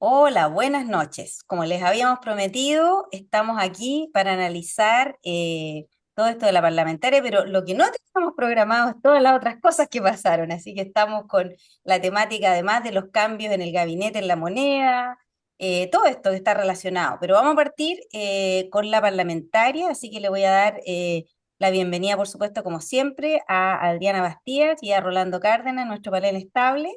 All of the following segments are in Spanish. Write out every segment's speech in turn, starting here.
Hola, buenas noches. Como les habíamos prometido, estamos aquí para analizar todo esto de la parlamentaria, pero lo que no teníamos programado es todas las otras cosas que pasaron. Así que estamos con la temática, además de los cambios en el gabinete, en la moneda, todo esto que está relacionado. Pero vamos a partir con la parlamentaria, así que le voy a dar la bienvenida, por supuesto, como siempre, a Adriana Bastías y a Rolando Cárdenas, nuestro panel estable.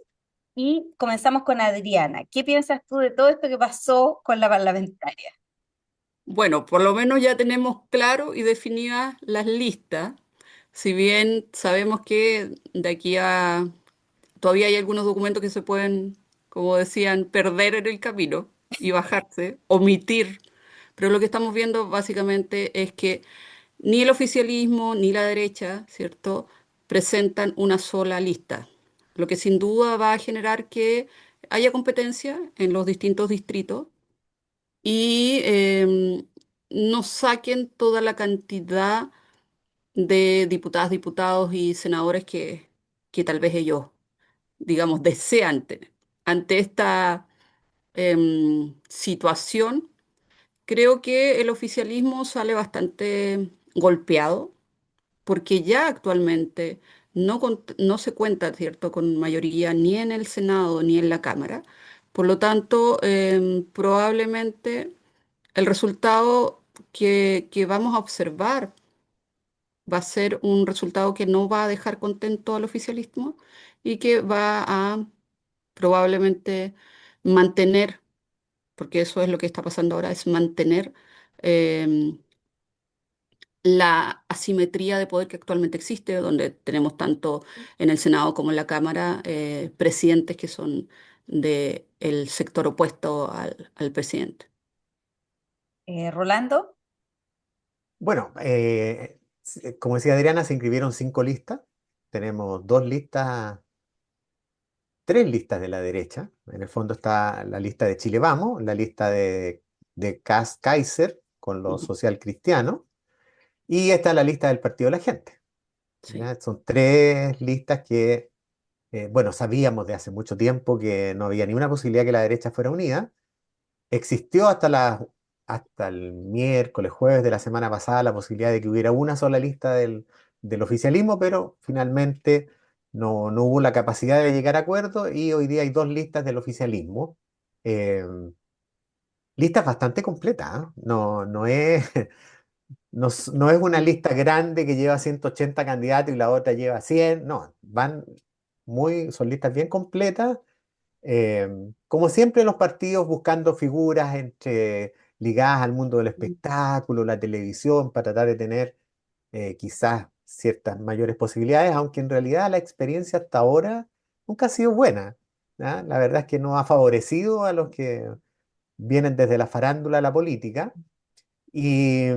Y comenzamos con Adriana. ¿Qué piensas tú de todo esto que pasó con la parlamentaria? Bueno, por lo menos ya tenemos claro y definidas las listas, si bien sabemos que de aquí a todavía hay algunos documentos que se pueden, como decían, perder en el camino y bajarse, omitir, pero lo que estamos viendo básicamente es que ni el oficialismo ni la derecha, ¿cierto?, presentan una sola lista, lo que sin duda va a generar que haya competencia en los distintos distritos y no saquen toda la cantidad de diputadas, diputados y senadores que tal vez ellos, digamos, desean tener. Ante esta situación, creo que el oficialismo sale bastante golpeado porque ya actualmente no se cuenta, ¿cierto?, con mayoría ni en el Senado ni en la Cámara. Por lo tanto, probablemente el resultado que vamos a observar va a ser un resultado que no va a dejar contento al oficialismo y que va a probablemente mantener, porque eso es lo que está pasando ahora, es mantener em, la asimetría de poder que actualmente existe, donde tenemos tanto en el Senado como en la Cámara presidentes que son del sector opuesto al presidente. Rolando. Bueno, como decía Adriana, se inscribieron 5 listas. Tenemos 2 listas, 3 listas de la derecha. En el fondo está la lista de Chile Vamos, la lista de Kaiser con los Ujú. social cristianos, y está la lista del Partido de la Gente. Sí. ¿Ya? Son 3 listas que, bueno, sabíamos de hace mucho tiempo que no había ninguna posibilidad que la derecha fuera unida. Existió hasta el miércoles, jueves de la semana pasada la posibilidad de que hubiera una sola lista del oficialismo, pero finalmente no hubo la capacidad de llegar a acuerdo y hoy día hay 2 listas del oficialismo. Eh, Listas bastante completas, ¿ah? No es una lista grande que lleva 180 candidatos y la otra lleva 100. No, son listas bien completas. Como siempre, los partidos buscando figuras ligadas al mundo del espectáculo, la televisión, para tratar de tener quizás ciertas mayores posibilidades, aunque en realidad la experiencia hasta ahora nunca ha sido buena. ¿Ah? La verdad es que no ha favorecido a los que vienen desde la farándula a la política. Y,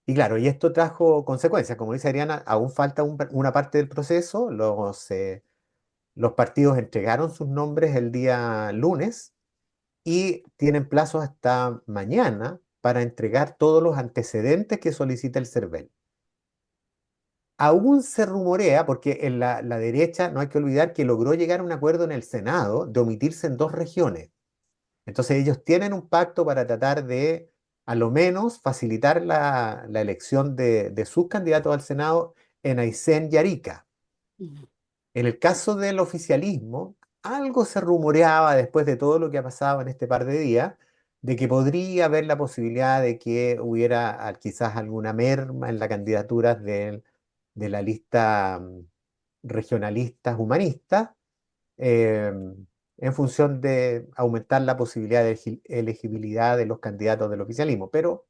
y claro, y esto trajo consecuencias. Como dice Ariana, aún falta una parte del proceso. Los partidos entregaron sus nombres el día lunes y tienen plazo hasta mañana para entregar todos los antecedentes que solicita el CERVEL. Aún se rumorea, porque en la derecha no hay que olvidar que logró llegar a un acuerdo en el Senado de omitirse en 2 regiones. Entonces ellos tienen un pacto para tratar de, a lo menos, facilitar la elección de sus candidatos al Senado en Aysén y Arica. Ujú. En el caso del oficialismo, algo se rumoreaba después de todo lo que ha pasado en este par de días, de que podría haber la posibilidad de que hubiera quizás alguna merma en las candidaturas de la lista regionalistas humanistas, eh, en función de aumentar la posibilidad de elegibilidad de los candidatos del oficialismo. Pero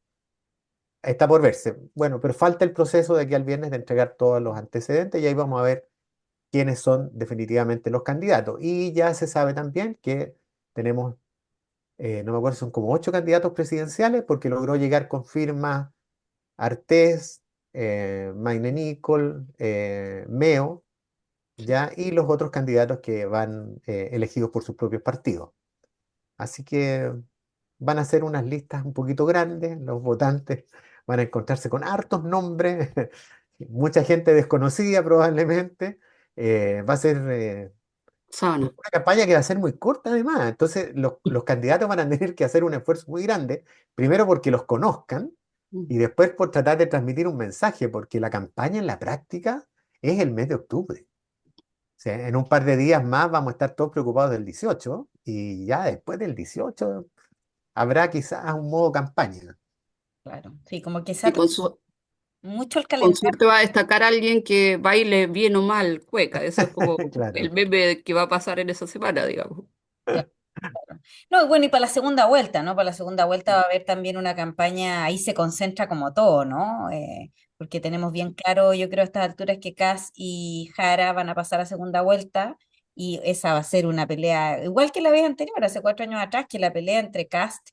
está por verse. Bueno, pero falta el proceso de aquí al viernes de entregar todos los antecedentes y ahí vamos a ver quiénes son definitivamente los candidatos. Y ya se sabe también que tenemos, no me acuerdo, son como 8 candidatos presidenciales porque logró llegar con firmas Artés, Magne Nicol, Meo, Sí. ya, y los otros candidatos que van elegidos por sus propios partidos. Así que van a ser unas listas un poquito grandes, los votantes van a encontrarse con hartos nombres, mucha gente desconocida probablemente. Va a ser Sábana. Una campaña que va a ser muy corta además. Entonces, los candidatos van a tener que hacer un esfuerzo muy grande, primero porque los conozcan Mm. y después por tratar de transmitir un mensaje, porque la campaña en la práctica es el mes de octubre. O sea, en un par de días más vamos a estar todos preocupados del 18 y ya después del 18 habrá quizás un modo campaña. Claro, sí, como que se Y ha tocado mucho el con calendario. suerte va a destacar a alguien que baile bien o mal cueca. Eso es como el Claro. meme que va a pasar en esa semana, digamos. No, y bueno, y para la segunda vuelta, ¿no? Para la segunda vuelta va a haber también una campaña, ahí se concentra como todo, ¿no? Porque tenemos bien claro, yo creo a estas alturas que Kass y Jara van a pasar a segunda vuelta y esa va a ser una pelea, igual que la vez anterior, hace 4 años atrás, que la pelea entre Kast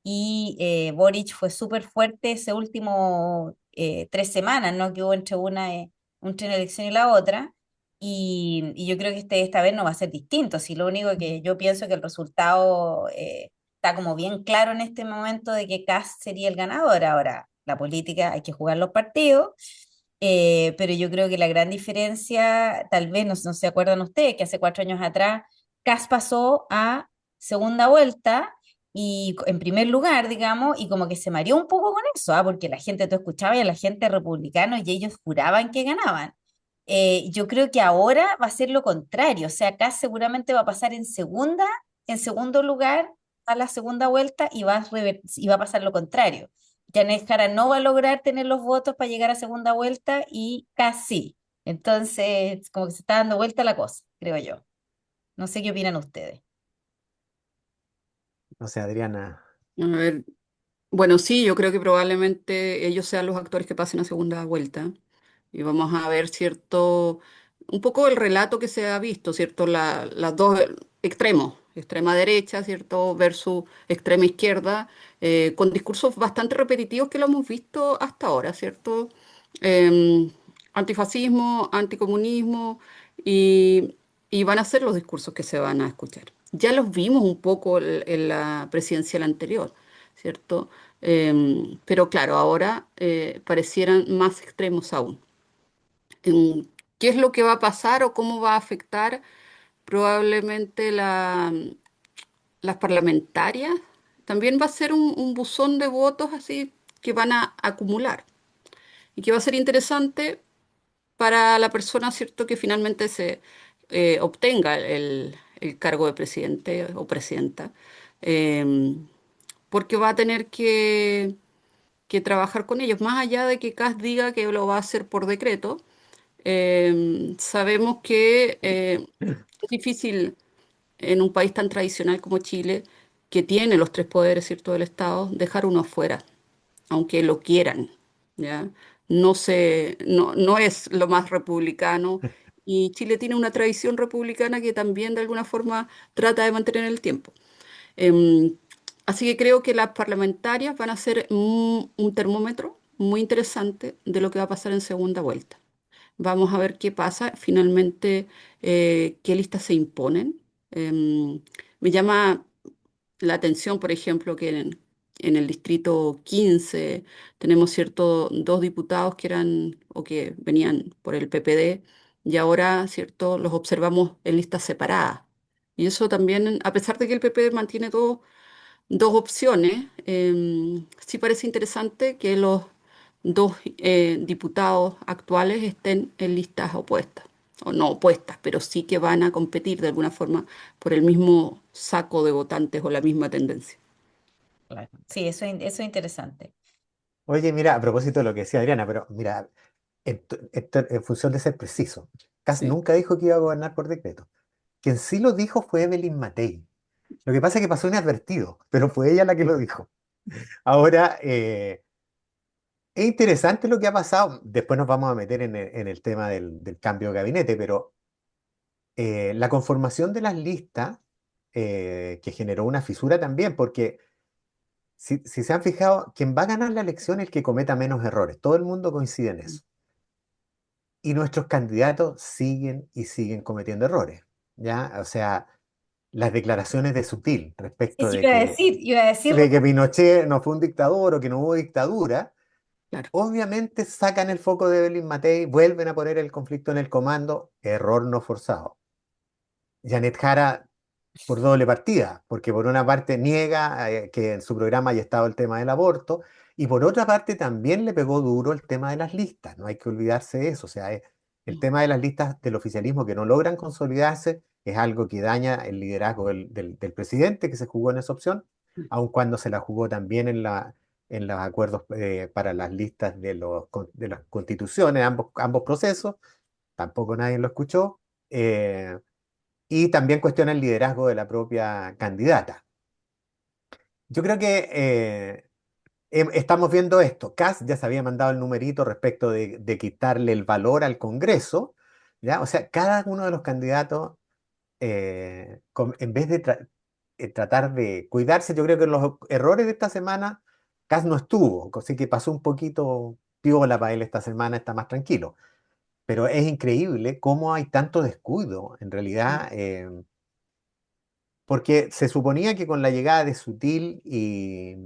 y Boric fue súper fuerte ese último 3 semanas, ¿no? Que hubo entre una elección y la otra. Y yo creo que esta vez no va a ser distinto. Si lo único que yo pienso que el resultado está como bien claro en este momento de que Kast sería el ganador. Ahora, la política hay que jugar los partidos, pero yo creo que la gran diferencia, tal vez no se acuerdan ustedes, que hace 4 años atrás Kast pasó a segunda vuelta y en primer lugar, digamos, y como que se mareó un poco con eso, porque la gente, tú escuchabas y a la gente republicana y ellos juraban que ganaban. Yo creo que ahora va a ser lo contrario, o sea, acá seguramente va a pasar en segundo lugar a la segunda vuelta y va a pasar lo contrario. Janet Jara no va a lograr tener los votos para llegar a segunda vuelta y casi. Entonces, como que se está dando vuelta la cosa, creo yo. No sé qué opinan ustedes. No sé, Adriana. A ver, bueno, sí, yo creo que probablemente ellos sean los actores que pasen a segunda vuelta. Y vamos a ver, ¿cierto? Un poco el relato que se ha visto, ¿cierto? Las dos extremos, extrema derecha, ¿cierto? Versus extrema izquierda, con discursos bastante repetitivos que lo hemos visto hasta ahora, ¿cierto? Em, Antifascismo, anticomunismo, y, y van a ser los discursos que se van a escuchar. Ya los vimos un poco en la presidencial anterior, ¿cierto? Pero claro, ahora parecieran más extremos aún. ¿Qué es lo que va a pasar o cómo va a afectar probablemente las parlamentarias? También va a ser un buzón de votos así que van a acumular y que va a ser interesante para la persona, ¿cierto?, que finalmente se obtenga el cargo de presidente o presidenta, porque va a tener que trabajar con ellos, más allá de que CAS diga que lo va a hacer por decreto. Sabemos que es difícil en un país tan tradicional como Chile, que tiene los tres poderes, ¿cierto?, del Estado, dejar uno afuera, aunque lo quieran, ¿ya? No es lo más republicano y Chile tiene una tradición republicana que también de alguna forma trata de mantener el tiempo. Em, Así que creo que las parlamentarias van a ser un termómetro muy interesante de lo que va a pasar en segunda vuelta. Vamos a ver qué pasa, finalmente, qué listas se imponen. Me llama la atención, por ejemplo, que en el distrito 15 tenemos cierto dos diputados que eran o que venían por el PPD y ahora, cierto, los observamos en listas separadas. Y eso también, a pesar de que el PP mantiene dos opciones, sí parece interesante que los dos diputados actuales estén en listas opuestas, o no opuestas, pero sí que van a competir de alguna forma por el mismo saco de votantes o la misma tendencia. Claro. Sí, eso es interesante. Oye, mira, a propósito de lo que decía Adriana, pero mira, en función de ser preciso, Kass Sí. nunca dijo que iba a gobernar por decreto. Quien sí lo dijo fue Evelyn Matei. Lo que pasa es que pasó inadvertido, pero fue ella la que lo dijo. Ahora, es interesante lo que ha pasado. Después nos vamos a meter en el tema del cambio de gabinete, pero la conformación de las listas que generó una fisura también, porque si se han fijado, quien va a ganar la elección es el que cometa menos errores. Todo el mundo coincide en eso. Y nuestros candidatos siguen y siguen cometiendo errores, ¿ya? O sea, las declaraciones de Sutil respecto Eso de que, iba a decir, de que Pinochet no fue un dictador o que no hubo dictadura, Claro. obviamente sacan el foco de Evelyn Matei, vuelven a poner el conflicto en el comando, error no forzado. Janet Jara por doble partida, porque por una parte niega que en su programa haya estado el tema del aborto, y por otra parte también le pegó duro el tema de las listas, no hay que olvidarse de eso, o sea, el tema de las listas del oficialismo que no logran consolidarse es algo que daña el liderazgo del presidente que se jugó en esa opción, aun cuando se la jugó también en los acuerdos para las listas de las constituciones, ambos procesos, tampoco nadie lo escuchó. Y también cuestiona el liderazgo de la propia candidata. Yo creo que estamos viendo esto. Kast ya se había mandado el numerito respecto de quitarle el valor al Congreso, ¿ya? O sea, cada uno de los candidatos, en vez de tratar de cuidarse, yo creo que los errores de esta semana, Kast no estuvo, así que pasó un poquito piola para él esta semana, está más tranquilo. Pero es increíble cómo hay tanto descuido. En realidad, porque se suponía que con la llegada de Sutil y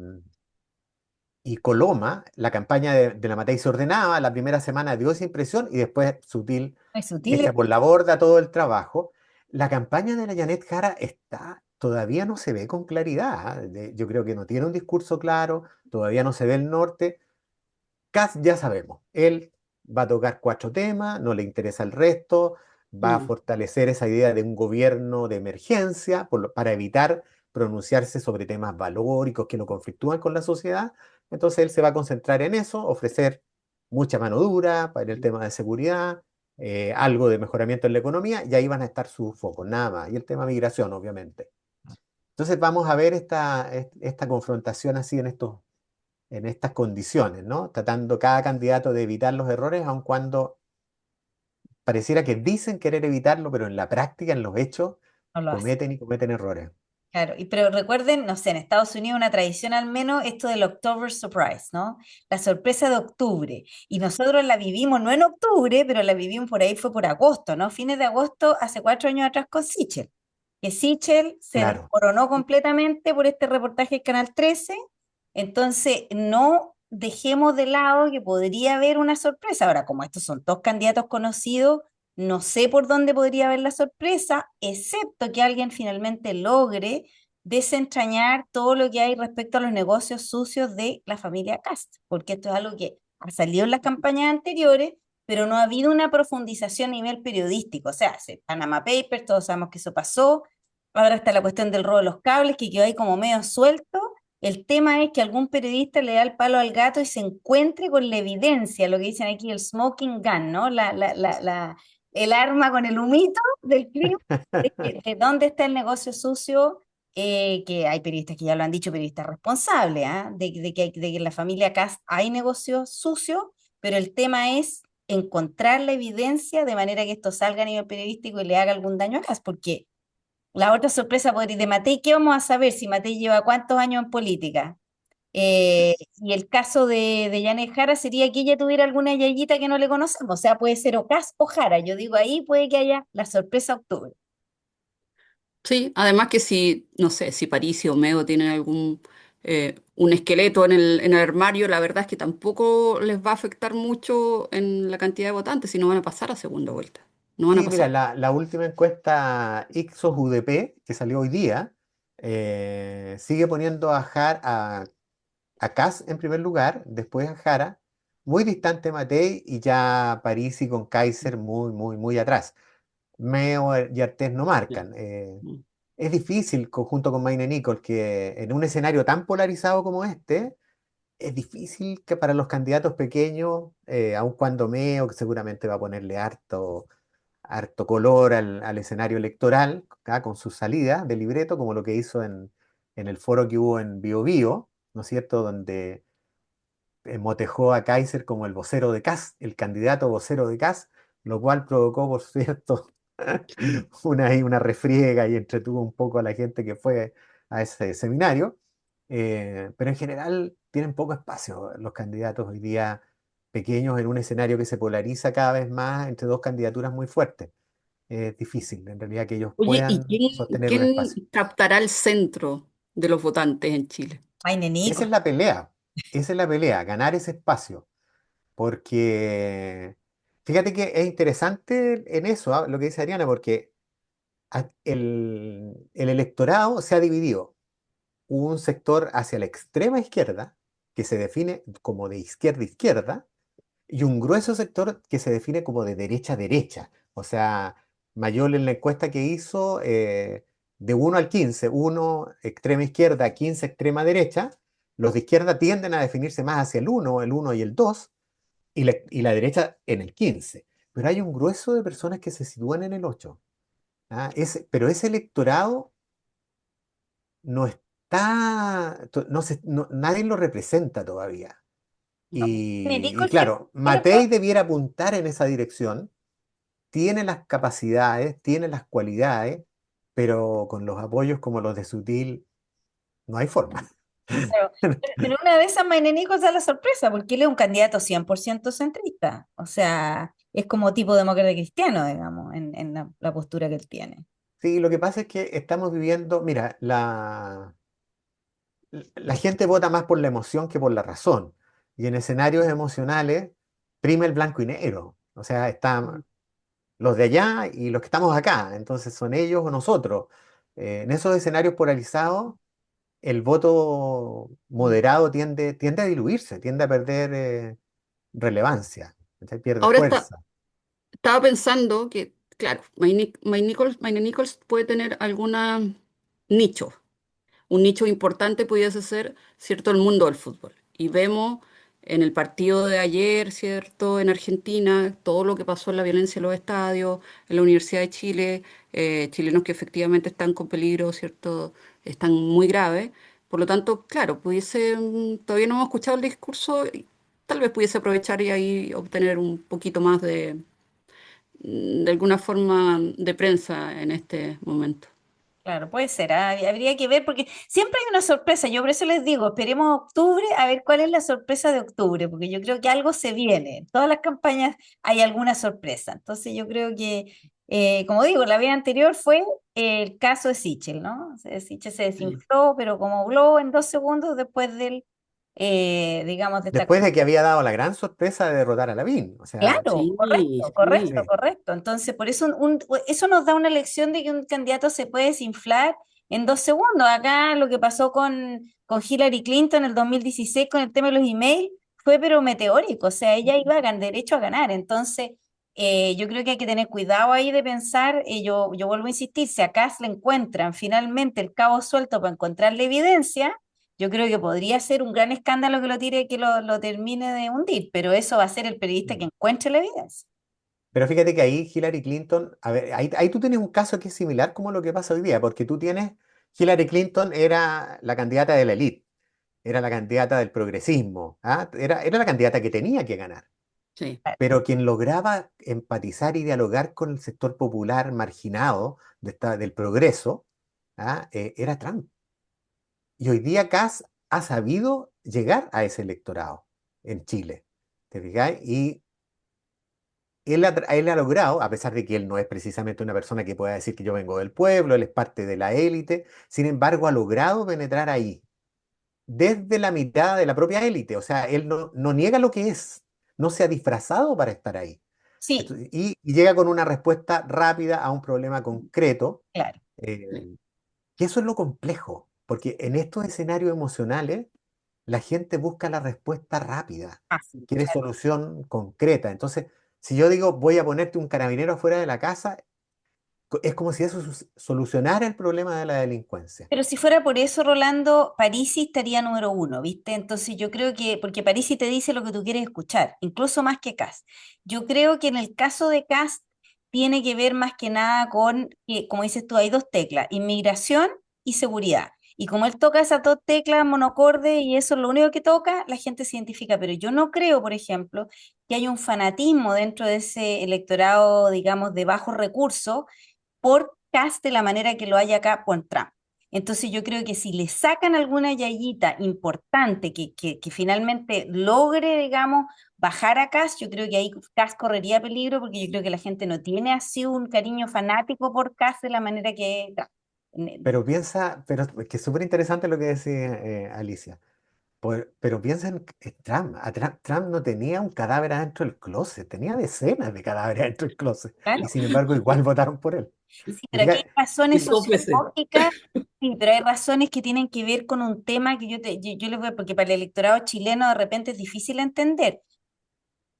Coloma, la campaña de la Matei se ordenaba, la primera semana dio esa impresión y después Sutil Muy sutil. echa por la borda todo el trabajo. La campaña de la Janet Jara todavía no se ve con claridad. ¿Ah? Yo creo que no tiene un discurso claro, todavía no se ve el norte. Kast ya sabemos, él va a tocar cuatro temas, no le interesa el resto, va a Mm. fortalecer esa idea de un gobierno de emergencia para evitar pronunciarse sobre temas valóricos que lo conflictúan con la sociedad. Entonces él se va a concentrar en eso, ofrecer mucha mano dura para el tema de seguridad, algo de mejoramiento en la economía, y ahí van a estar sus focos, nada más. Y el tema migración, obviamente. Entonces vamos a ver esta confrontación así en estas condiciones, ¿no? Tratando cada candidato de evitar los errores, aun cuando pareciera que dicen querer evitarlo, pero en la práctica, en los hechos, No lo hace. cometen y cometen errores. Claro, pero recuerden, no sé, en Estados Unidos una tradición al menos esto del October Surprise, ¿no? La sorpresa de octubre. Y nosotros la vivimos, no en octubre, pero la vivimos por ahí, fue por agosto, ¿no? Fines de agosto, hace 4 años atrás con Sichel. Que Sichel se Claro. desmoronó completamente por este reportaje del Canal 13. Entonces, no dejemos de lado que podría haber una sorpresa. Ahora, como estos son dos candidatos conocidos, no sé por dónde podría haber la sorpresa, excepto que alguien finalmente logre desentrañar todo lo que hay respecto a los negocios sucios de la familia Cast, porque esto es algo que ha salido en las campañas anteriores, pero no ha habido una profundización a nivel periodístico. O sea, Panama Papers, todos sabemos que eso pasó. Ahora está la cuestión del robo de los cables, que quedó ahí como medio suelto. El tema es que algún periodista le da el palo al gato y se encuentre con la evidencia, lo que dicen aquí, el smoking gun, ¿no? El arma con el humito del crimen, de dónde está el negocio sucio, que hay periodistas que ya lo han dicho, periodistas responsables, ¿ah? De que en la familia Kass hay negocio sucio, pero el tema es encontrar la evidencia de manera que esto salga a nivel periodístico y le haga algún daño a Kass, porque la otra sorpresa podría de Matei, ¿qué vamos a saber si Matei lleva cuántos años en política? Y el caso de Janet Jara sería que ella tuviera alguna yayita que no le conocemos, o sea, puede ser o Kass o Jara, yo digo ahí puede que haya la sorpresa octubre. Sí, además que si, no sé, si París y Omeo tienen un esqueleto en el armario, la verdad es que tampoco les va a afectar mucho en la cantidad de votantes, si no van a pasar a segunda vuelta. No van a Sí, mira, pasar. la última encuesta Ipsos UDP, que salió hoy día, sigue poniendo a Kass en primer lugar, después a Jara, muy distante Matei y ya Parisi con Kaiser muy, muy, muy atrás. Meo y Artés no Sí. marcan. Mm. Es difícil, junto con Maine Nichols, que en un escenario tan polarizado como este, es difícil que para los candidatos pequeños, aun cuando Meo, que seguramente va a ponerle harto color al escenario electoral, acá, con su salida de libreto, como lo que hizo en el foro que hubo en Bio Bio, ¿no es cierto? Donde motejó a Kaiser como el vocero de Kass, el candidato vocero de Kass, lo cual provocó, por cierto, una refriega y entretuvo un poco a la gente que fue a ese seminario. Pero en general tienen poco espacio los candidatos hoy día pequeños en un escenario que se polariza cada vez más entre dos candidaturas muy fuertes. Es difícil, en realidad, que ellos Oye, ¿y puedan sostener un quién espacio. captará el centro de los votantes en Chile? Ay, Esa nenico. es la pelea, esa es la pelea, ganar ese espacio. Porque fíjate que es interesante en eso, ¿ah? Lo que dice Ariana, porque el electorado se ha dividido. Un sector hacia la extrema izquierda, que se define como de izquierda a izquierda, y un grueso sector que se define como de derecha a derecha. O sea, Mayol en la encuesta que hizo, de 1 al 15, 1 extrema izquierda, 15 extrema derecha, los de izquierda tienden a definirse más hacia el 1 y el 2, y la derecha en el 15. Pero hay un grueso de personas que se sitúan en el 8. Pero ese electorado no está, nadie lo representa todavía. No. Y Nicole, ¿qué, claro, qué le puedo- Matei debiera apuntar en esa dirección, tiene las capacidades, tiene las cualidades, pero con los apoyos como los de Sutil no hay forma. claro, pero una de esas Maine Nichols da la sorpresa, porque él es un candidato 100% centrista. O sea, es como tipo demócrata cristiano, digamos, en la postura que él tiene. Sí, lo que pasa es que estamos viviendo, mira, la gente vota más por la emoción que por la razón. Y en escenarios emocionales prima el blanco y negro. O sea, están los de allá y los que estamos acá. Entonces son ellos o nosotros. En esos escenarios polarizados, el voto moderado tiende a diluirse, tiende a perder relevancia, ¿cachai? Pierde Ahora fuerza. estaba pensando que, claro, Mike Nichols puede tener alguna nicho. Un nicho importante pudiese ser, ¿cierto?, el mundo del fútbol. Y vemos en el partido de ayer, ¿cierto?, en Argentina, todo lo que pasó en la violencia en los estadios, en la Universidad de Chile, chilenos que efectivamente están con peligro, ¿cierto?, están muy graves. Por lo tanto, claro, todavía no hemos escuchado el discurso, y tal vez pudiese aprovechar y ahí obtener un poquito más de alguna forma de prensa en este momento. Claro, puede ser, habría que ver, porque siempre hay una sorpresa. Yo por eso les digo, esperemos octubre a ver cuál es la sorpresa de octubre, porque yo creo que algo se viene. En todas las campañas hay alguna sorpresa. Entonces yo creo que, como digo, la vez anterior fue el caso de Sichel, ¿no? Sichel se Sí. desinfló, pero como habló en 2 segundos después del, digamos, de esta. Después de que había dado la gran sorpresa de derrotar a Lavín. O sea, Claro, Sí, correcto, sí. correcto, sí. correcto. Entonces, por eso eso nos da una lección de que un candidato se puede desinflar en 2 segundos. Acá lo que pasó con Hillary Clinton en el 2016 con el tema de los emails fue pero meteórico. O sea, ella iba a derecho a ganar. Entonces, yo creo que hay que tener cuidado ahí de pensar, yo vuelvo a insistir, si acá se le encuentran finalmente el cabo suelto para encontrar la evidencia, yo creo que podría ser un gran escándalo que lo tire, que lo termine de hundir, pero eso va a ser el periodista que encuentre la evidencia. Pero fíjate que ahí Hillary Clinton, a ver, ahí tú tienes un caso que es similar como lo que pasa hoy día, porque Hillary Clinton era la candidata de la élite, era la candidata del progresismo, ¿ah? Era la candidata que tenía que ganar. Sí. Pero quien lograba empatizar y dialogar con el sector popular marginado del progreso, ¿ah? Era Trump. Y hoy día Kass ha sabido llegar a ese electorado en Chile. ¿Te fijas? Y él ha logrado, a pesar de que él no es precisamente una persona que pueda decir que yo vengo del pueblo, él es parte de la élite, sin embargo ha logrado penetrar ahí, desde la mirada de la propia élite. O sea, él no niega lo que es, no se ha disfrazado para estar ahí. Sí, Y llega con una respuesta rápida a un problema concreto, claro, eh, Sí. que eso es lo complejo, porque en estos escenarios emocionales la gente busca la respuesta rápida, fácil, quiere claro. solución concreta. Entonces, si yo digo voy a ponerte un carabinero afuera de la casa, es como si eso solucionara el problema de la delincuencia. Pero si fuera por eso, Rolando, Parisi estaría número uno, ¿viste? Entonces yo creo que, porque Parisi te dice lo que tú quieres escuchar, incluso más que Kast. Yo creo que en el caso de Kast tiene que ver más que nada con, que, como dices tú, hay dos teclas, inmigración y seguridad. Y como él toca esas dos teclas monocorde y eso es lo único que toca, la gente se identifica. Pero yo no creo, por ejemplo, que hay un fanatismo dentro de ese electorado, digamos, de bajos recursos por Kast de la manera que lo hay acá con Trump. Entonces yo creo que si le sacan alguna yayita importante que finalmente logre, digamos, bajar a Kast, yo creo que ahí Kast correría peligro porque yo creo que la gente no tiene así un cariño fanático por Kast de la manera que Trump. Pero piensa, pero es que es súper interesante lo que decía Alicia. Pero piensen en Trump. Trump no tenía un cadáver adentro del closet, tenía decenas de cadáveres adentro del closet. Y Claro. sin embargo, igual votaron por él. Sí, Y pero aquí hay fíjate, razones Y dos veces. sociológicas, sí, pero hay razones que tienen que ver con un tema que yo les voy, porque para el electorado chileno de repente es difícil entender.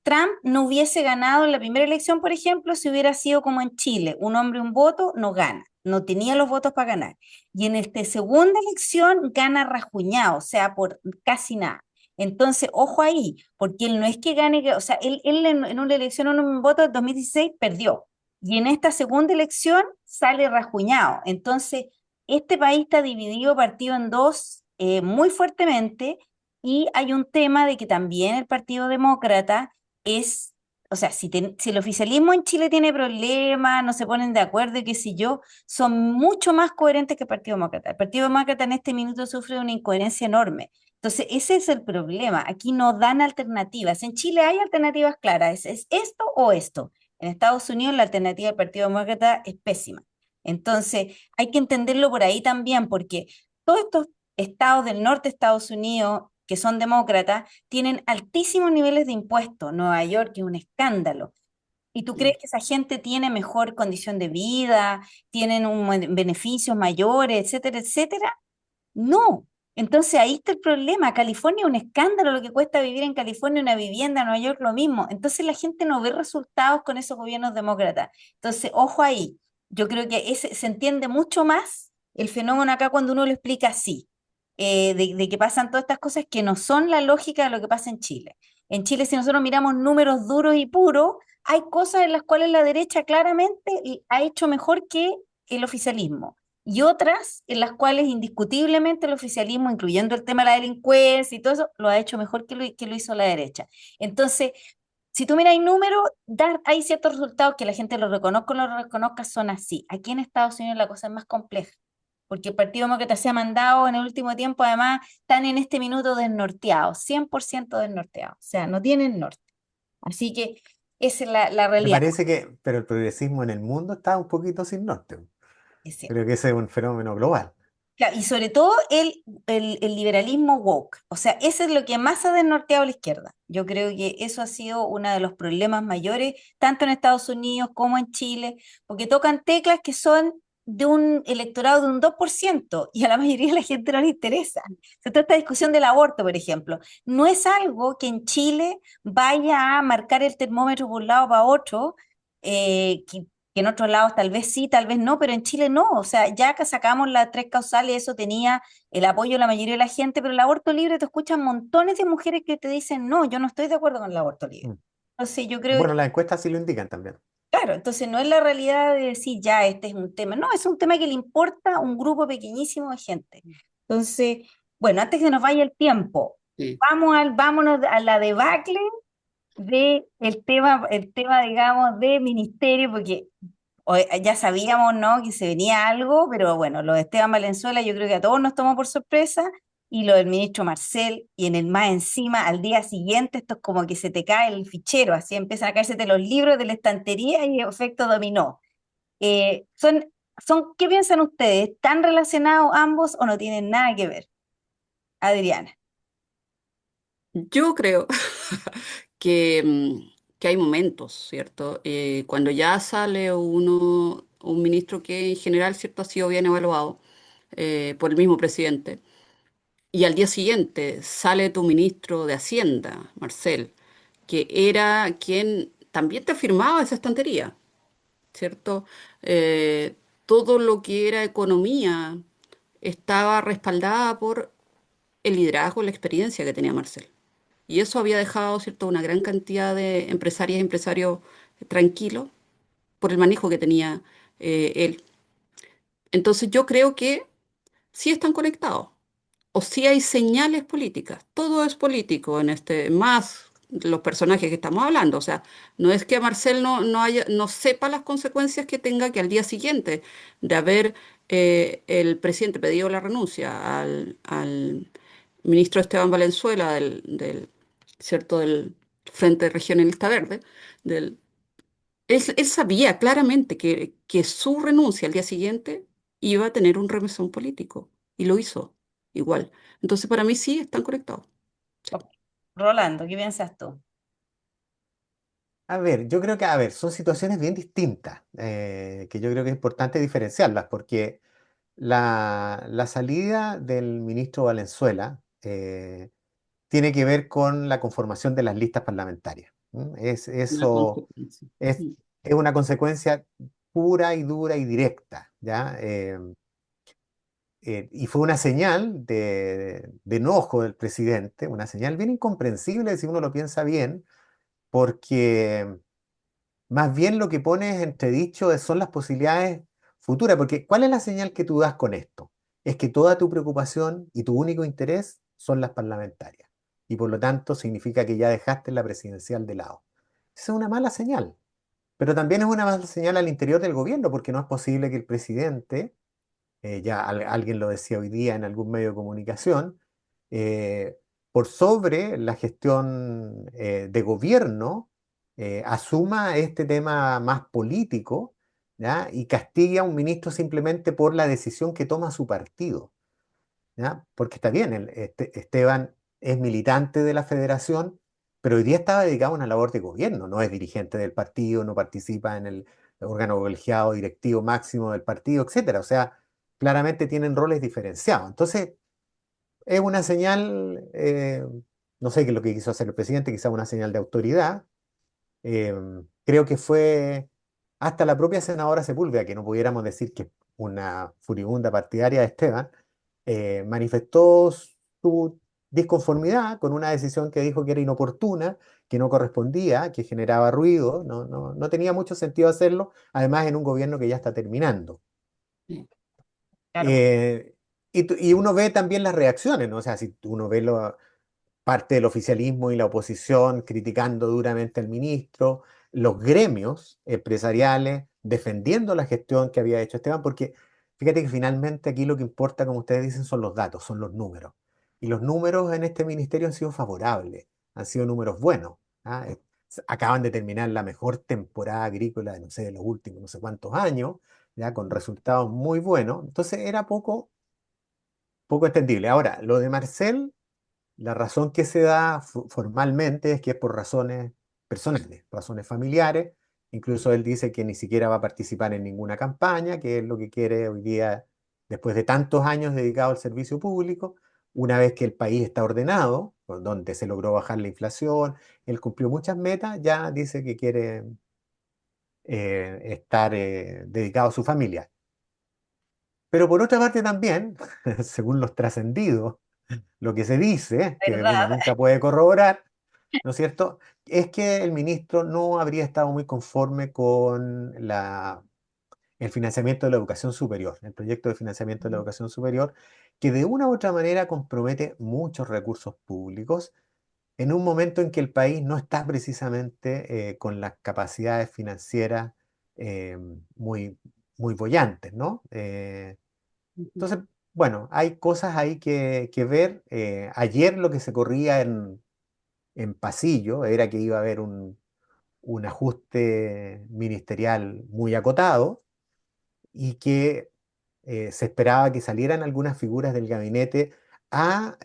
Trump no hubiese ganado en la primera elección, por ejemplo, si hubiera sido como en Chile, un hombre, un voto, no gana, no tenía los votos para ganar. Y en esta segunda elección gana rajuñado, o sea, por casi nada. Entonces, ojo ahí, porque él no es que gane, o sea, él en una elección, en un voto del 2016 perdió. Y en esta segunda elección sale rajuñado. Entonces, este país está dividido, partido en dos muy fuertemente, y hay un tema de que también el Partido Demócrata es, o sea, si el oficialismo en Chile tiene problemas, no se ponen de acuerdo y qué sé yo, son mucho más coherentes que el Partido Demócrata. El Partido Demócrata en este minuto sufre una incoherencia enorme. Entonces, ese es el problema. Aquí no dan alternativas. En Chile hay alternativas claras. Es esto o esto. En Estados Unidos la alternativa del Partido Demócrata es pésima. Entonces, hay que entenderlo por ahí también, porque todos estos estados del norte de Estados Unidos que son demócratas tienen altísimos niveles de impuestos. Nueva York es un escándalo. ¿Y tú crees que esa gente tiene mejor condición de vida, tienen beneficios mayores, etcétera, etcétera? No. Entonces ahí está el problema. California es un escándalo lo que cuesta vivir en California, una vivienda, Nueva York lo mismo. Entonces la gente no ve resultados con esos gobiernos demócratas. Entonces, ojo ahí. Yo creo que se entiende mucho más el fenómeno acá cuando uno lo explica así, de que pasan todas estas cosas que no son la lógica de lo que pasa en Chile. En Chile, si nosotros miramos números duros y puros, hay cosas en las cuales la derecha claramente ha hecho mejor que el oficialismo y otras en las cuales indiscutiblemente el oficialismo, incluyendo el tema de la delincuencia y todo eso, lo ha hecho mejor que lo hizo la derecha. Entonces, si tú miras el número, hay ciertos resultados que la gente lo reconozca o no lo reconozca, son así. Aquí en Estados Unidos la cosa es más compleja, porque el Partido Demócrata se ha mandado en el último tiempo, además, están en este minuto desnorteados, 100% desnorteados, o sea, no tienen norte. Así que esa es la me realidad. parece que, pero el progresismo en el mundo está un poquito sin norte. Es cierto. Creo que ese es un fenómeno global. Claro, y sobre todo el liberalismo woke. O sea, eso es lo que más ha desnorteado a la izquierda. Yo creo que eso ha sido uno de los problemas mayores, tanto en Estados Unidos como en Chile, porque tocan teclas que son de un electorado de un 2% y a la mayoría de la gente no le interesa. Se trata esta discusión del aborto, por ejemplo. No es algo que en Chile vaya a marcar el termómetro por un lado para otro, que en otros lados tal vez sí, tal vez no, pero en Chile no. O sea, ya que sacamos las tres causales, eso tenía el apoyo de la mayoría de la gente, pero el aborto libre te escuchan montones de mujeres que te dicen, no, yo no estoy de acuerdo con el aborto libre. Mm. Entonces yo creo Bueno, que, las encuestas sí lo indican también. claro, entonces no es la realidad de decir, ya, este es un tema, no, es un tema que le importa a un grupo pequeñísimo de gente. Entonces, bueno, antes que nos vaya el tiempo, Sí. vámonos a la debacle de el tema, digamos, de ministerio, porque ya sabíamos, ¿no? Que se venía algo, pero bueno, lo de Esteban Valenzuela yo creo que a todos nos tomó por sorpresa, y lo del ministro Marcel, y en el más encima, al día siguiente, esto es como que se te cae el fichero, así empiezan a caerse los libros de la estantería y efecto dominó. ¿Qué piensan ustedes? ¿Están relacionados ambos o no tienen nada que ver? Adriana. Yo creo que, que hay momentos, ¿cierto? Cuando ya sale un ministro que en general, ¿cierto?, ha sido bien evaluado por el mismo presidente, y al día siguiente sale tu ministro de Hacienda, Marcel, que era quien también te firmaba esa estantería, ¿cierto? Eh, Todo lo que era economía estaba respaldada por el liderazgo, la experiencia que tenía Marcel. Y eso había dejado, ¿cierto?, una gran cantidad de empresarias y empresarios tranquilos por el manejo que tenía él. Entonces yo creo que sí están conectados, o sí hay señales políticas. Todo es político en este, más los personajes que estamos hablando. O sea, no es que Marcel no sepa las consecuencias que tenga que al día siguiente de haber el presidente pedido la renuncia al ministro Esteban Valenzuela ¿cierto?, del Frente Regionalista Verde, del, él sabía claramente que su renuncia al día siguiente iba a tener un remesón político y lo hizo igual. Entonces, para mí sí están conectados. Rolando, ¿qué piensas tú? A ver, yo creo que, a ver, son situaciones bien distintas, que yo creo que es importante diferenciarlas, porque la salida del ministro Valenzuela tiene que ver con la conformación de las listas parlamentarias. ¿M? Una Eso consecuencia. es, es una consecuencia pura y dura y directa, ¿ya? Y fue una señal de enojo del presidente, una señal bien incomprensible si uno lo piensa bien, porque más bien lo que pone en entredicho son las posibilidades futuras, porque ¿cuál es la señal que tú das con esto? Es que toda tu preocupación y tu único interés son las parlamentarias, y por lo tanto significa que ya dejaste la presidencial de lado. Esa es una mala señal, pero también es una mala señal al interior del gobierno, porque no es posible que el presidente alguien lo decía hoy día en algún medio de comunicación, eh, por sobre la gestión de gobierno, asuma este tema más político, ¿ya? Y castigue a un ministro simplemente por la decisión que toma su partido, ¿ya? Porque está bien, Esteban es militante de la federación, pero hoy día estaba dedicado a una labor de gobierno, no es dirigente del partido, no participa en el órgano colegiado, directivo máximo del partido, etcétera. O sea, claramente tienen roles diferenciados. Entonces, es una señal, no sé qué es lo que quiso hacer el presidente, quizás una señal de autoridad, eh, creo que fue hasta la propia senadora Sepúlveda, que no pudiéramos decir que una furibunda partidaria de Esteban, manifestó su disconformidad con una decisión que dijo que era inoportuna, que no correspondía, que generaba ruido, no tenía mucho sentido hacerlo, además en un gobierno que ya está terminando. Sí. Claro, Eh, y uno ve también las reacciones, ¿no? O sea, si uno ve parte del oficialismo y la oposición criticando duramente al ministro, los gremios empresariales defendiendo la gestión que había hecho Esteban, porque fíjate que finalmente aquí lo que importa, como ustedes dicen, son los datos, son los números. Y los números en este ministerio han sido favorables, han sido números buenos. ¿Ah? Acaban de terminar la mejor temporada agrícola de, no sé, de los últimos no sé cuántos años, ya con resultados muy buenos. Entonces era poco entendible. Ahora, lo de Marcel, la razón que se da formalmente es que es por razones personales, razones familiares. Incluso él dice que ni siquiera va a participar en ninguna campaña, que es lo que quiere hoy día, después de tantos años dedicado al servicio público, una vez que el país está ordenado, donde se logró bajar la inflación, él cumplió muchas metas, ya dice que quiere estar dedicado a su familia. Pero por otra parte también, según los trascendidos, lo que se dice, que uno ¿verdad? nunca puede corroborar, ¿no es cierto? Es que el ministro no habría estado muy conforme con el financiamiento de la educación superior, el proyecto de financiamiento de la educación superior, que de una u otra manera compromete muchos recursos públicos en un momento en que el país no está precisamente con las capacidades financieras eh, muy, muy bollantes, ¿no? Ujú. Entonces, bueno, hay cosas ahí que ver. Ayer lo que se corría en pasillo era que iba a haber un ajuste ministerial muy acotado y que se esperaba que salieran algunas figuras del gabinete a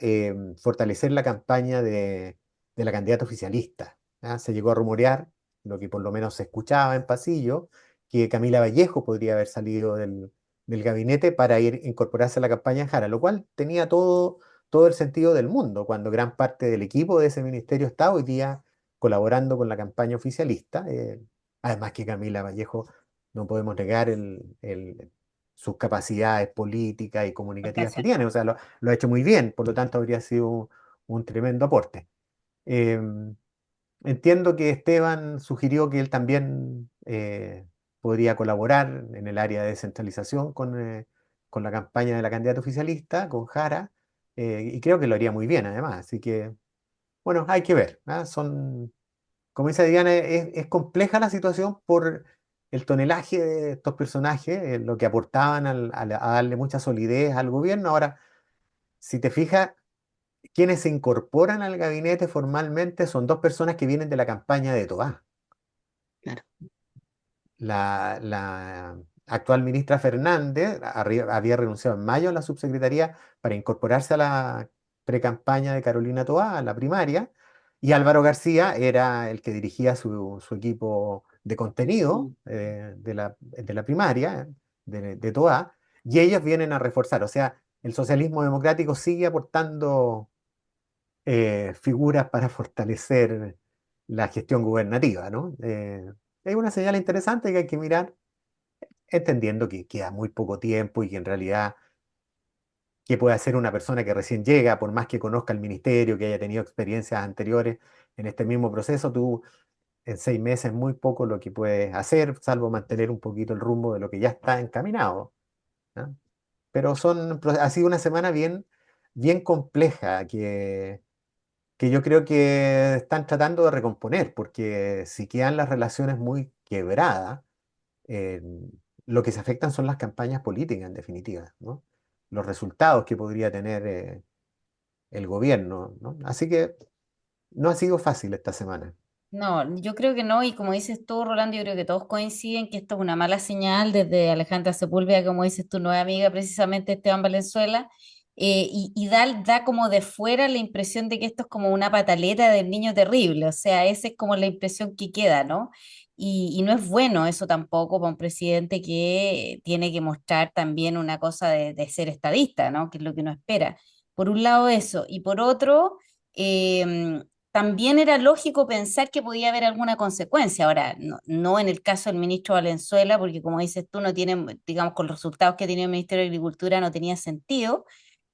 fortalecer la campaña de la candidata oficialista. ¿Ah? Se llegó a rumorear, lo que por lo menos se escuchaba en pasillo, que Camila Vallejo podría haber salido del gabinete para ir incorporarse a la campaña en Jara, lo cual tenía todo el sentido del mundo, cuando gran parte del equipo de ese ministerio está hoy día colaborando con la campaña oficialista. Además que Camila Vallejo, no podemos negar sus capacidades políticas y comunicativas que tiene, o sea, lo ha hecho muy bien, por lo tanto habría sido un tremendo aporte. Eh, Entiendo que Esteban sugirió que él también podría colaborar en el área de descentralización con la campaña de la candidata oficialista, con Jara, y creo que lo haría muy bien además, así que, bueno, hay que ver, ¿ah? Como dice Diana, es compleja la situación por el tonelaje de estos personajes, lo que aportaban a darle mucha solidez al gobierno. Ahora, si te fijas, quienes se incorporan al gabinete formalmente son dos personas que vienen de la campaña de Toá. Claro. La actual ministra Fernández había renunciado en mayo a la subsecretaría para incorporarse a la precampaña de Carolina Toá, a la primaria, Y Álvaro García era el que dirigía su equipo de contenido de la primaria, de Toa, y ellos vienen a reforzar. O sea, el socialismo democrático sigue aportando figuras para fortalecer la gestión gubernativa, ¿no? Es una señal interesante que hay que mirar, entendiendo que queda muy poco tiempo y que en realidad, ¿qué puede hacer una persona que recién llega, por más que conozca el ministerio, que haya tenido experiencias anteriores en este mismo proceso? Tú en 6 meses es muy poco lo que puedes hacer, salvo mantener un poquito el rumbo de lo que ya está encaminado, ¿no? Pero ha sido una semana bien compleja que yo creo que están tratando de recomponer, porque si quedan las relaciones muy quebradas, eh, lo que se afectan son las campañas políticas, en definitiva, ¿no? Los resultados que podría tener el gobierno, ¿no? Así que no ha sido fácil esta semana. No, yo creo que no, y como dices tú, Rolando, yo creo que todos coinciden que esto es una mala señal desde Alejandra Sepúlveda, como dices tu nueva amiga, precisamente Esteban Valenzuela, y da como de fuera la impresión de que esto es como una pataleta del niño terrible, o sea, esa es como la impresión que queda, ¿no? Y no es bueno eso tampoco para un presidente que tiene que mostrar también una cosa de ser estadista, ¿no? Que es lo que uno espera. Por un lado eso, y por otro... em, también era lógico pensar que podía haber alguna consecuencia. Ahora, no en el caso del ministro Valenzuela, porque como dices tú, no tiene, digamos, con los resultados que tenía el Ministerio de Agricultura no tenía sentido,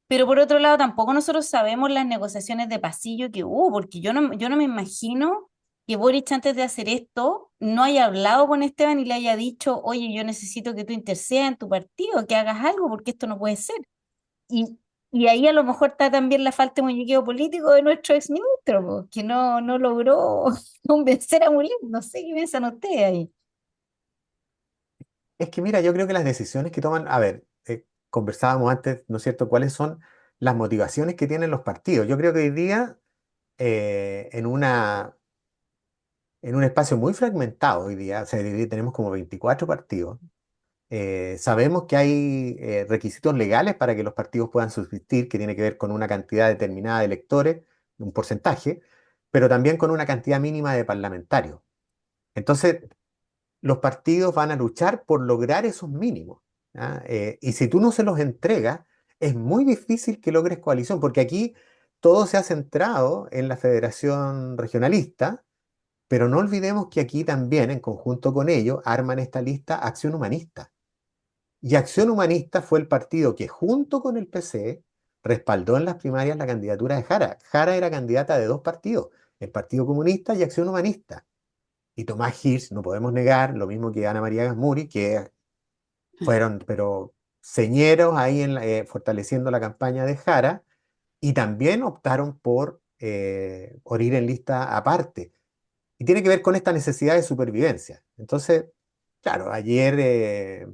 pero por otro lado, tampoco nosotros sabemos las negociaciones de pasillo que hubo, porque yo no me imagino que Boric antes de hacer esto no haya hablado con Esteban y le haya dicho, oye, yo necesito que tú intercedas en tu partido, que hagas algo, porque esto no puede ser. Y, y ahí a lo mejor está también la falta de muñequeo político de nuestro exministro, po, que no logró convencer a Mulín. No sé qué piensan ustedes ahí. Es que mira, yo creo que las decisiones que toman, a ver, conversábamos antes, ¿no es cierto?, cuáles son las motivaciones que tienen los partidos. Yo creo que hoy día, en en un espacio muy fragmentado hoy día, o sea, hoy día tenemos como 24 partidos. Sabemos que hay requisitos legales para que los partidos puedan subsistir, que tiene que ver con una cantidad determinada de electores, un porcentaje, pero también con una cantidad mínima de parlamentarios. Entonces, los partidos van a luchar por lograr esos mínimos, ¿ya? Y si tú no se los entregas, es muy difícil que logres coalición, porque aquí todo se ha centrado en la federación regionalista, pero no olvidemos que aquí también, en conjunto con ellos, arman esta lista Acción Humanista. Y Acción Humanista fue el partido que junto con el PC respaldó en las primarias la candidatura de Jara. Jara era candidata de dos partidos, el Partido Comunista y Acción Humanista. Y Tomás Hirsch, no podemos negar, lo mismo que Ana María Gasmuri, que fueron, pero señeros ahí fortaleciendo la campaña de Jara, y también optaron por ir en lista aparte. Y tiene que ver con esta necesidad de supervivencia. Entonces, claro, ayer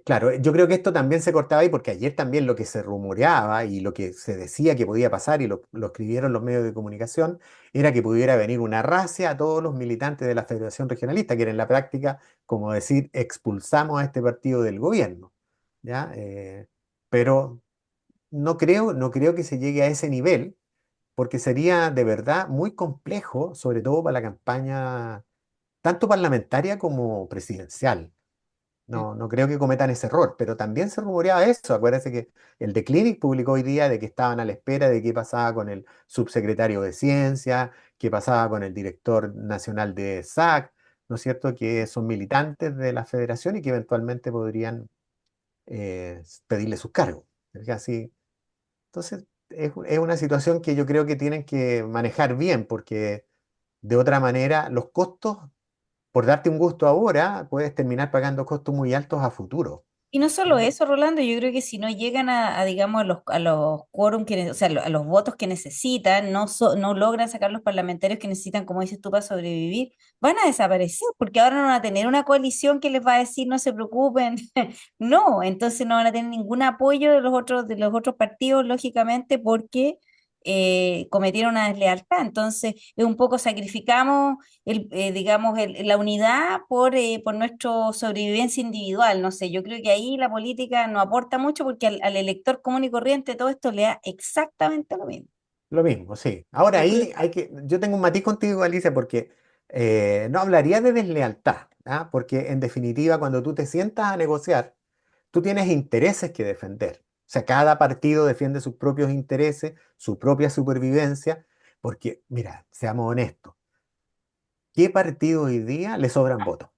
claro, yo creo que esto también se cortaba ahí porque ayer también lo que se rumoreaba y lo que se decía que podía pasar y lo escribieron los medios de comunicación era que pudiera venir una racia a todos los militantes de la Federación Regionalista, que era en la práctica como decir expulsamos a este partido del gobierno, ¿ya? Pero no creo que se llegue a ese nivel porque sería de verdad muy complejo, sobre todo para la campaña tanto parlamentaria como presidencial. No creo que cometan ese error, pero también se rumoreaba eso. Acuérdense que el The Clinic publicó hoy día de que estaban a la espera de qué pasaba con el subsecretario de Ciencia, qué pasaba con el director nacional de SAC, ¿no es cierto? Que son militantes de la federación y que eventualmente podrían pedirle sus cargos. ¿Es así? Entonces, es una situación que yo creo que tienen que manejar bien, porque de otra manera los costos por darte un gusto ahora, puedes terminar pagando costos muy altos a futuro. Y no solo ¿Mm? eso, Rolando, yo creo que si no llegan digamos, a los quórum o sea, a los votos que necesitan, no logran sacar los parlamentarios que necesitan, como dices tú, para sobrevivir, van a desaparecer, porque ahora no van a tener una coalición que les va a decir no se preocupen. No, entonces no van a tener ningún apoyo de los otros partidos, lógicamente, porque cometieron una deslealtad. Entonces, es un poco sacrificamos digamos, la unidad por nuestra sobrevivencia individual. No sé, yo creo que ahí la política no aporta mucho porque al elector común y corriente todo esto le da exactamente lo mismo. Lo mismo, sí. Ahora ahí yo tengo un matiz contigo, Alicia, porque no hablaría de deslealtad, ¿ah? Porque en definitiva, cuando tú te sientas a negociar, tú tienes intereses que defender. O sea, cada partido defiende sus propios intereses, su propia supervivencia, porque, mira, seamos honestos, ¿qué partido hoy día le sobran votos?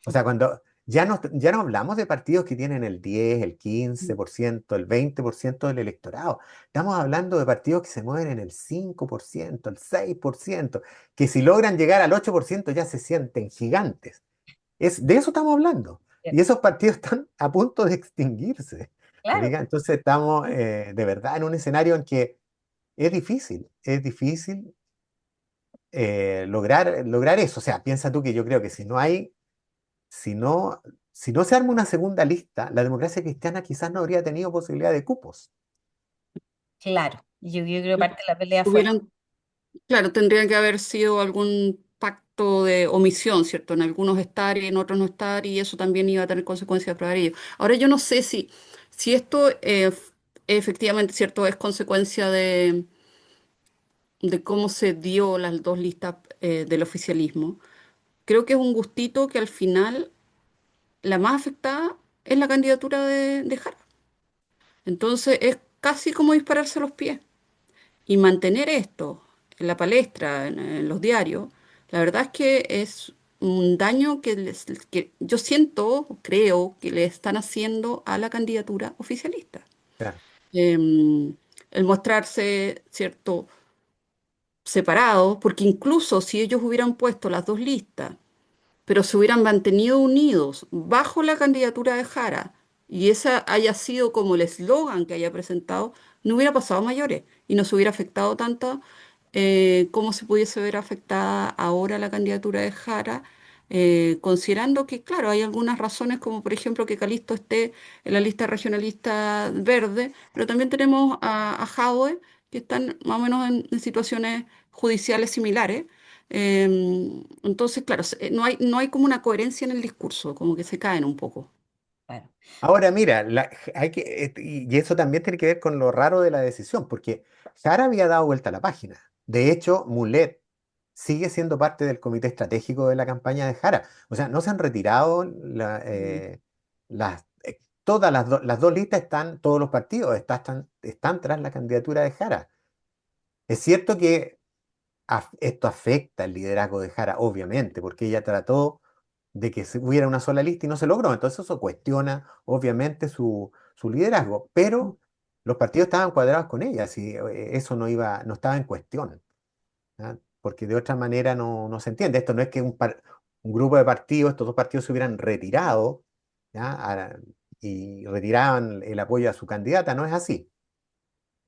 O sea, cuando ya no hablamos de partidos que tienen el 10, el 15%, el 20% del electorado. Estamos hablando de partidos que se mueven en el 5%, el 6%, que si logran llegar al 8% ya se sienten gigantes. De eso estamos hablando. Y esos partidos están a punto de extinguirse. ¿Te Claro. fijas? Entonces estamos de verdad en un escenario en que es difícil lograr eso. O sea, piensa tú que yo creo que si no, si no se arma una segunda lista, la democracia cristiana quizás no habría tenido posibilidad de cupos. Claro, yo creo que parte de la pelea fue, Hubieran, claro, tendría que haber sido algún pacto de omisión, ¿cierto? En algunos estar y en otros no estar, y eso también iba a tener consecuencias para ellos. Ahora, yo no sé si esto efectivamente, ¿cierto? Es consecuencia de cómo se dio las dos listas del oficialismo. Creo que es un gustito que al final la más afectada es la candidatura de Jara. Entonces es casi como dispararse a los pies. Y mantener esto en la palestra, en los diarios, la verdad es que es un daño que yo siento, creo, que le están haciendo a la candidatura oficialista. Claro. El mostrarse, ¿cierto?, separados, porque incluso si ellos hubieran puesto las dos listas, pero se hubieran mantenido unidos bajo la candidatura de Jara y esa haya sido como el eslogan que haya presentado, no hubiera pasado a mayores y no se hubiera afectado tanto como se pudiese ver afectada ahora la candidatura de Jara, considerando que, claro, hay algunas razones, como por ejemplo que Calisto esté en la lista regionalista verde, pero también tenemos a Jadwe, que están más o menos en situaciones judiciales similares. Entonces, claro, no hay como una coherencia en el discurso, como que se caen un poco. claro. Ahora, mira, y eso también tiene que ver con lo raro de la decisión, porque Jara había dado vuelta a la página. De hecho, Mulet sigue siendo parte del comité estratégico de la campaña de Jara. O sea, no se han retirado Mm. todas las dos listas todos los partidos están tras la candidatura de Jara. Es cierto que esto afecta el liderazgo de Jara, obviamente, porque ella trató de que hubiera una sola lista y no se logró. Entonces eso cuestiona, obviamente, su liderazgo. Pero los partidos estaban cuadrados con ella, y eso no estaba en cuestión, ¿ah? Porque de otra manera no se entiende. Esto no es que un grupo de partidos, estos dos partidos se hubieran retirado, ¿ya? Y retiraban el apoyo a su candidata, no es así.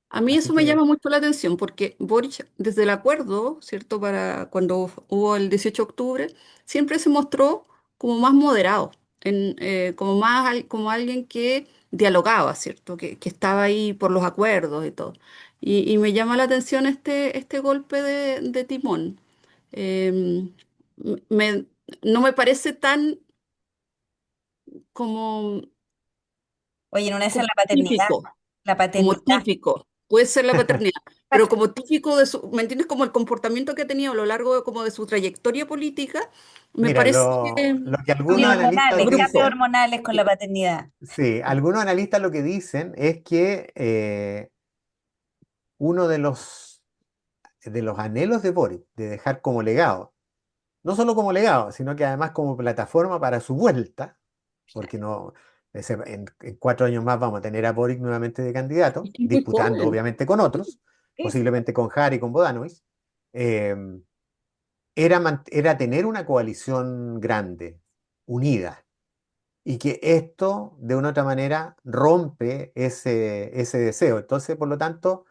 A mí Así eso me que, llama mucho la atención porque Boric, desde el acuerdo, ¿cierto? Para cuando hubo el 18 de octubre, siempre se mostró como más moderado, como como alguien que dialogaba, ¿cierto? Que estaba ahí por los acuerdos y todo. Y me llama la atención este golpe de timón. Em, me- no me parece tan como, Oye, en una de esas como la paternidad, típico. la Como paternidad. típico, puede ser la paternidad, pero como típico de su, ¿me entiendes? Como el comportamiento que ha tenido a lo largo como de su trayectoria política, me mira, parece lo que algunos Cambios analistas hormonales, cambios abrupto. dicen, hormonales con la paternidad. sí, algunos analistas lo que dicen es que uno de los anhelos de Boric, de dejar como legado, no solo como legado, sino que además como plataforma para su vuelta, porque no, en 4 años más vamos a tener a Boric nuevamente de candidato, Es que es muy disputando joven. obviamente con otros, Sí, sí. posiblemente con Jara y con Bodanovich, eh, era tener una coalición grande, unida, y que esto de una u otra manera rompe ese deseo. Entonces, por lo tanto,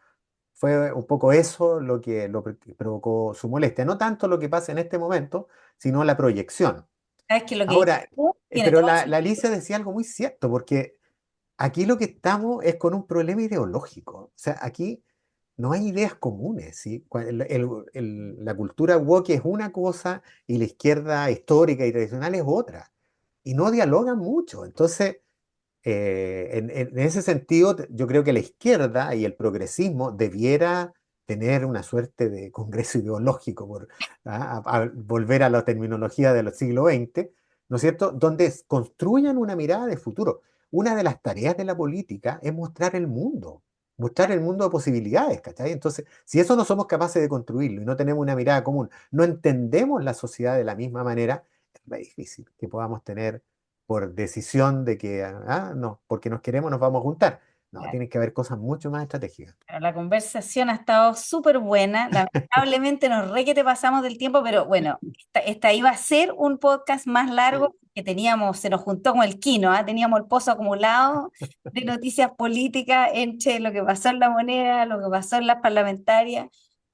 fue un poco eso que provocó su molestia. No tanto lo que pasa en este momento, sino la proyección. Sabes que lo que dices Ahora, tú tiene pero todo el la sentido. Alicia decía algo muy cierto, porque aquí lo que estamos es con un problema ideológico. O sea, aquí no hay ideas comunes, ¿sí? La cultura woke es una cosa y la izquierda histórica y tradicional es otra. Y no dialogan mucho. Entonces, en ese sentido, yo creo que la izquierda y el progresismo debiera tener una suerte de congreso ideológico, a volver a la terminología del siglo XX, ¿no es cierto?, donde construyan una mirada de futuro. Una de las tareas de la política es mostrar el mundo de posibilidades, ¿cachai? Entonces, si eso no somos capaces de construirlo y no tenemos una mirada común, no entendemos la sociedad de la misma manera, es muy difícil que podamos tener por decisión de que, no, porque nos queremos nos vamos a juntar. No, tienen que haber cosas mucho más estratégicas. Pero la conversación ha estado súper buena. Lamentablemente nos re que te pasamos del tiempo, pero bueno, esta iba a ser un podcast más largo que teníamos, se nos juntó con el Kino, ¿ah? Teníamos el pozo acumulado de noticias políticas entre lo que pasó en La Moneda, lo que pasó en las parlamentarias.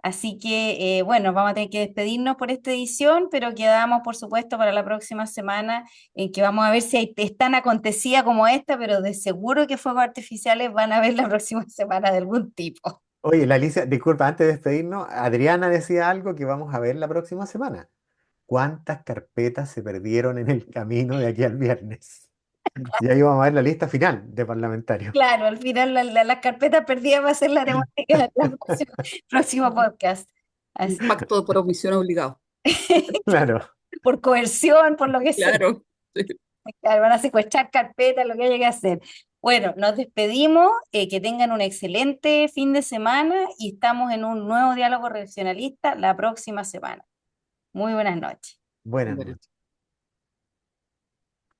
Así que, bueno, vamos a tener que despedirnos por esta edición, pero quedamos, por supuesto, para la próxima semana en que vamos a ver si es tan acontecida como esta, pero de seguro que fuegos artificiales van a ver la próxima semana de algún tipo. Oye, la Alicia, disculpa, antes de despedirnos, Adriana decía algo que vamos a ver la próxima semana. ¿Cuántas carpetas se perdieron en el camino de aquí al viernes? Ya íbamos a ver la lista final de parlamentarios. Claro, al final las carpetas perdidas va a ser la temática del próximo podcast. Un Así, pacto por omisión obligado. Claro. por coerción, por lo que sea. Claro. Sí. Claro, van a secuestrar carpetas, lo que haya que hacer. Bueno, nos despedimos, que tengan un excelente fin de semana y estamos en un nuevo diálogo regionalista la próxima semana. Muy buenas noches. Buenas Bueno. noches.